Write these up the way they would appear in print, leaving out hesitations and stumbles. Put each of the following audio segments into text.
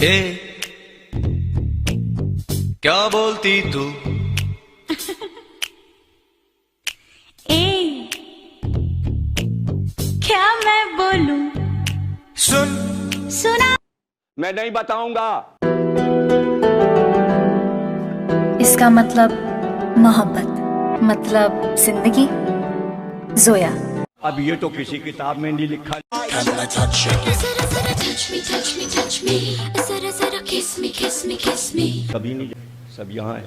ए, क्या बोलती तू? ए, क्या मैं बोलूं? सुन, सुना? मैं नहीं बताऊंगा। इसका मतलब मोहब्बत, मतलब जिंदगी। जोया। अब ये तो किसी किताब में नहीं लिखा। Zara zara touch me, touch me, touch me. Zara zara kiss me, kiss me, kiss me. कभी नहीं, सब यहाँ है।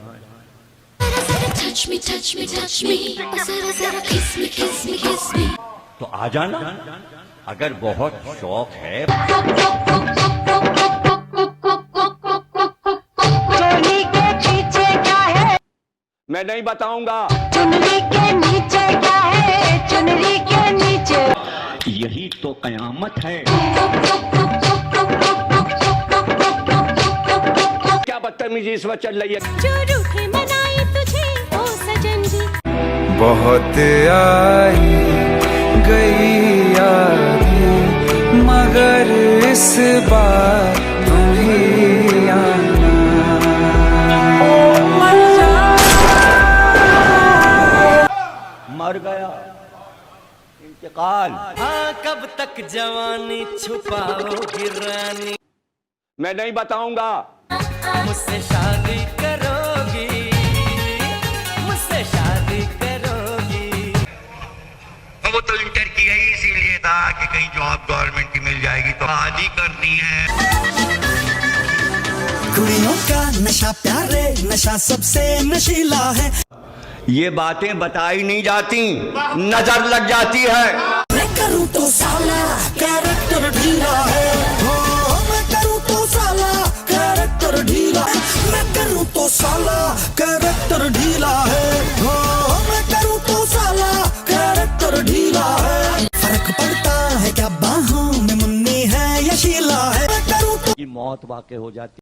Zara zara touch me, touch me, touch me. Zara zara kiss me, kiss me, kiss me. तो आ जाना, अगर बहुत शौक है। चोली के पीछे क्या है? मैं नहीं बताऊंगा। चुनरी के नीचे क्या है? चुनरी के नीचे यही तो कयामत है। क्या बदतमीजी इस वक्त चल रही है। जो रूठे मनाई तुझे ओ सजन जी। बहुत आई गई यादें, मगर इस बार तुम ही आना। मर गया इंतकाल। हाँ, कब तक जवानी छुपाओगी रानी? मैं नहीं बताऊंगा। मुझसे शादी करोगी? मुझसे शादी करोगी? वो तो इंटर किया ही इसीलिए था कि कहीं जॉब गवर्नमेंट की मिल जाएगी तो शादी करनी है। कुड़ियों का नशा प्यारे, नशा सबसे नशीला है। ये बातें बताई नहीं जाती, नजर लग जाती है। मैं करूँ तो साला कैरेक्टर ढीला है। हो मैं करूँ तो साला कैरेक्टर ढीला है। मैं करूँ तो साला कैरेक्टर ढीला है। हो मैं करूँ तो साला कैरेक्टर ढीला है। फर्क पड़ता है क्या बाहों में मुन्नी है या शीला है। मैं करूँ तो की मौत वाकई हो जाती।